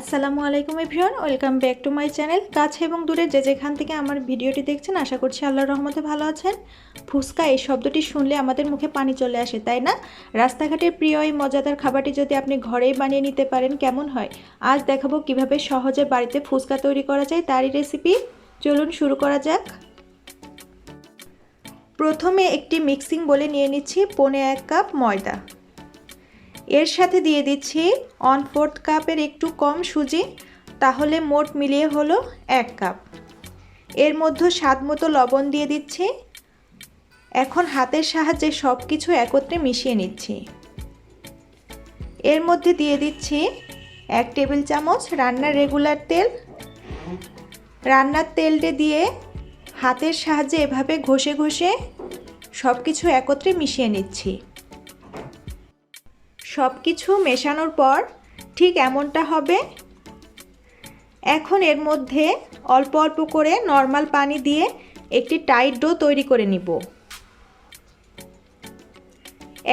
আসসালামু আলাইকুম everyone, welcome back to my channel. কাছে এবং দূরে যে যেখান থেকে আমার ভিডিওটি দেখছেন, আশা করছি আল্লাহর রহমতে ভালো আছেন। ফুচকা এই শব্দটি শুনলে আমাদের মুখে পানি চলে আসে, তাই না? রাস্তাঘাটের প্রিয় এই মজাদার খাবারটি যদি আপনি ঘরেই বানিয়ে নিতে পারেন কেমন হয়? আজ দেখাবো কিভাবে সহজে বাড়িতে ফুচকা তৈরি করা যায়, তারই রেসিপি। চলুন শুরু করা যাক। প্রথমে একটি মিক্সিং বলে নিয়ে নিচ্ছি 1.25 কাপ ময়দা। এর সাথে দিয়ে দিচ্ছি 1/4 কাপের একটু কম সুজি, তাহলে মোট মিলিয়ে হলো 1 কাপ। এর মধ্যে স্বাদ মতো লবণ দিয়ে দিচ্ছি। এখন হাতের সাহায্যে সব কিছু একত্রে মিশিয়ে নিচ্ছি। এর মধ্যে দিয়ে দিচ্ছি 1 টেবিল চামচ রান্নার রেগুলার তেল। রান্নার তেলটা দিয়ে হাতের সাহায্যে এভাবে ঘষে ঘষে সব কিছু একত্রে মিশিয়ে নিচ্ছি। সব কিছু মেশানোর পর ঠিক এমনটা হবে। এখন এর মধ্যে অল্প অল্প করে নর্মাল পানি দিয়ে একটি টাইট ডো তৈরি করে নিব।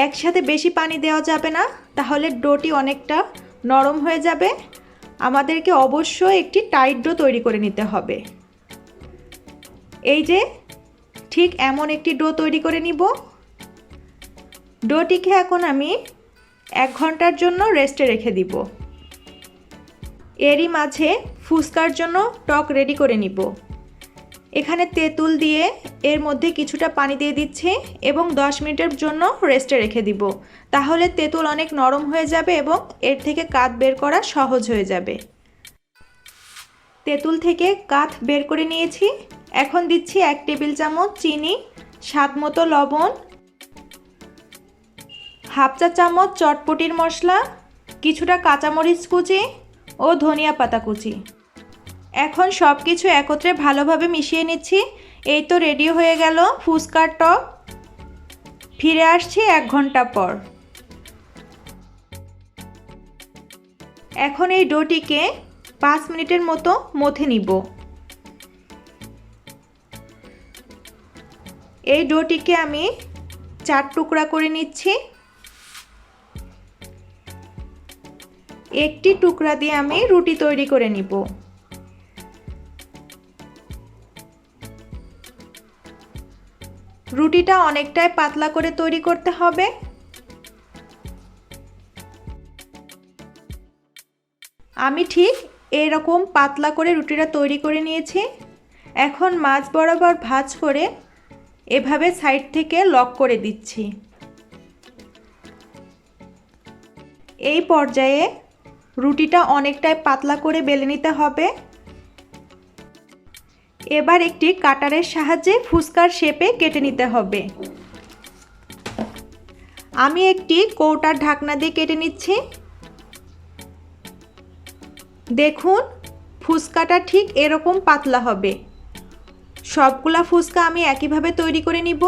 একসাথে বেশি পানি দেওয়া যাবে না, তাহলে ডোটি অনেকটা নরম হয়ে যাবে। আমাদেরকে অবশ্যই একটি টাইট ডো তৈরি করে নিতে হবে। এই যে ঠিক এমন একটি ডো তৈরি করে নিব। ডোটিকে এখন আমি 1 ঘন্টার জন্য রেস্টে রেখে দিব। এরই মাঝে ফুচকার জন্য টক রেডি করে নিব। এখানে তেঁতুল দিয়ে এর মধ্যে কিছুটা পানি দিয়ে দিচ্ছি এবং 10 মিনিটের জন্য রেস্টে রেখে দিব। তাহলে তেঁতুল অনেক নরম হয়ে যাবে এবং এর থেকে কাঠ বের করা সহজ হয়ে যাবে। তেঁতুল থেকে কাঠ বের করে নিয়েছি। এখন দিচ্ছি 1 টেবিল চামচ চিনি, স্বাদ মতো লবণ, হাফ চা চামচ চটপটির মশলা, কিছুটা কাঁচামরিচ কুচি ও ধনিয়া পাতা কুচি। এখন সব কিছু একত্রে ভালোভাবে মিশিয়ে নিচ্ছি। এই তো রেডি হয়ে গেল ফুচকার টক। ফিরে আসছি 1 ঘন্টা পর। এখন এই ডোটিকে 5 মিনিটের মতো মথে নিব। এই ডোটিকে আমি 4 টুকরা করে নিচ্ছি। একটি টুকরা দিয়ে আমি রুটি তৈরি করে নিব। রুটিটা অনেকটাই পাতলা করে তৈরি করতে হবে। আমি ঠিক এরকম পাতলা করে রুটিটা তৈরি করে নিয়েছি। এখন মাঝ বরাবর ভাঁজ করে এভাবে সাইড থেকে লক করে দিচ্ছি। এই পর্যায়ে রুটিটা অনেকটাই পাতলা করে বেলে নিতে হবে। এবার একটি কাটারের সাহায্যে ফুচকার শেপে কেটে নিতে হবে। আমি একটি কৌটার ঢাকনা দিয়ে কেটে নিচ্ছি। দেখুন ফুচকাটা ঠিক এরকম পাতলা হবে। সবগুলা ফুচকা আমি একইভাবে তৈরি করে নিব।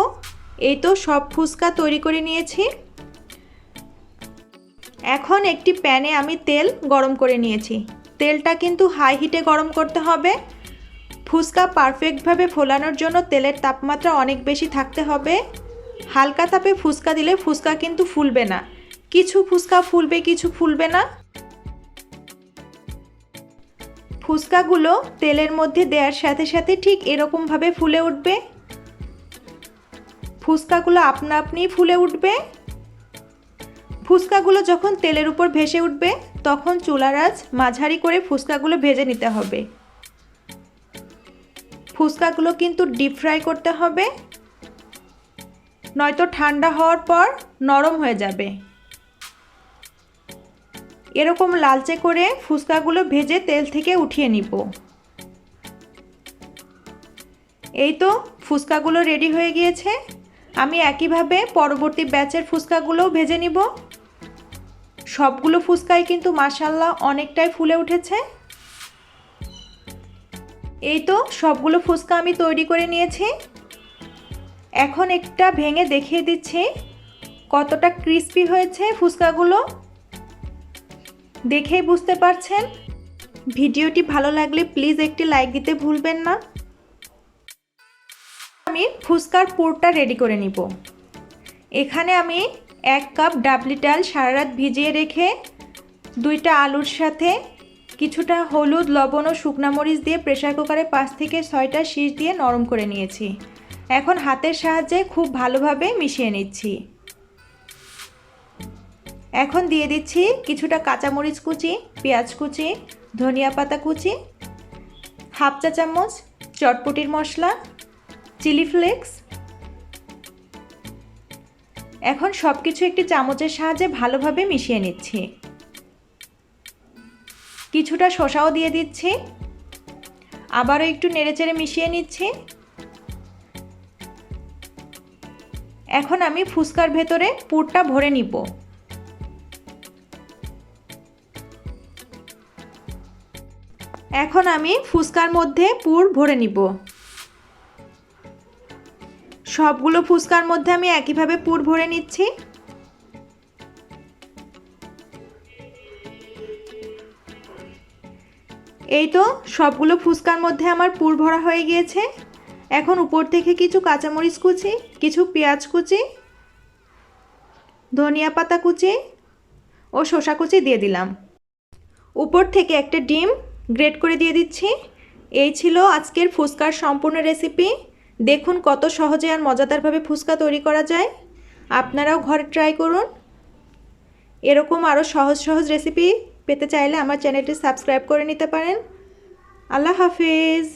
এই তো সব ফুচকা তৈরি করে নিয়েছি। এখন একটি প্যানে আমি তেল গরম করে নিয়েছি। তেলটা কিন্তু হাই হিটে গরম করতে হবে। ফুচকা পারফেক্টভাবে ফোলানোর জন্য তেলের তাপমাত্রা অনেক বেশি থাকতে হবে। হালকা তাপে ফুচকা দিলে ফুচকা কিন্তু ফুলবে না। কিছু ফুচকা ফুলবে, কিছু ফুলবে না। ফুচকাগুলো তেলের মধ্যে দেওয়ার সাথে সাথে ঠিক এরকমভাবে ফুলে উঠবে। ফুচকাগুলো আপনা আপনি ফুলে উঠবে। ফুচকাগুলো যখন তেলের উপর ভেসে উঠবে তখন চুলার আঁচ মাঝারি করে ফুচকাগুলো ভেজে নিতে হবে। ফুচকাগুলো কিন্তু ডিপ ফ্রাই করতে হবে, নয়তো ঠান্ডা হওয়ার পর নরম হয়ে যাবে। এরকম লালচে করে ফুচকাগুলো ভেজে তেল থেকে উঠিয়ে নিব। এই তো ফুচকাগুলো রেডি হয়ে গিয়েছে। আমি একইভাবে পরবর্তী ব্যাচের ফুচকাগুলোও ভেজে নিব। সবগুলো ফুচকাই কিন্তু মাশাআল্লাহ অনেকটাই ফুলে উঠেছে। এই তো সবগুলো ফুচকা আমি তৈরি করে নিয়েছি। এখন একটা ভেঙে দেখিয়ে দিচ্ছি কতটা ক্রিস্পি হয়েছে ফুচকাগুলো। দেখেই বুঝতে পারছেন। ভিডিওটি ভালো লাগলে প্লিজ একটি লাইক দিতে ভুলবেন না। আমি ফুচকার পুরটা রেডি করে নিব। এখানে আমি 1 কাপ ডাবলি ডাল সারা রাত ভিজিয়ে রেখে 2টা আলুর সাথে কিছুটা হলুদ, লবণ ও শুকনা মরিচ দিয়ে প্রেসার কুকারে 5 থেকে 6টা শীষ দিয়ে নরম করে নিয়েছি। এখন হাতের সাহায্যে খুব ভালোভাবে মিশিয়ে নিচ্ছি। এখন দিয়ে দিচ্ছি কিছুটা কাঁচামরিচ কুচি, পেঁয়াজ কুচি, ধনিয়া পাতা কুচি, হাফ চা চামচ চটপটির মশলা, চিলি ফ্লেক্স। এখন সব কিছু একটি চামচের সাহায্যে ভালোভাবে মিশিয়ে নিচ্ছি। কিছুটা শসাও দিয়ে দিচ্ছি। আবারও একটু নেড়েচেড়ে মিশিয়ে নিচ্ছি। এখন আমি ফুচকার ভেতরে পুরটা ভরে নিব। এখন আমি ফুচকার মধ্যে পুর ভরে নিব। সবগুলো ফুচকার মধ্যে আমি একইভাবে পুর ভরে নিচ্ছি। এই তো সবগুলো ফুচকার মধ্যে আমার পুর ভরা হয়ে গিয়েছে। এখন উপর থেকে কিছু কাঁচামরিচ কুচি, কিছু পেঁয়াজ কুচি, ধনিয়া পাতা কুচি ও শসা কুচি দিয়ে দিলাম। উপর থেকে একটা ডিম গ্রেট করে দিয়ে দিচ্ছি। এই ছিল আজকের ফুচকার সম্পূর্ণ রেসিপি। দেখুন কত সহজে আর মজাদারভাবে ফুচকা তৈরি করা যায়। আপনারাও ঘরে ট্রাই করুন। এরকম আরও সহজ সহজ রেসিপি পেতে চাইলে আমার চ্যানেলটি সাবস্ক্রাইব করে নিতে পারেন। আল্লাহ হাফেজ।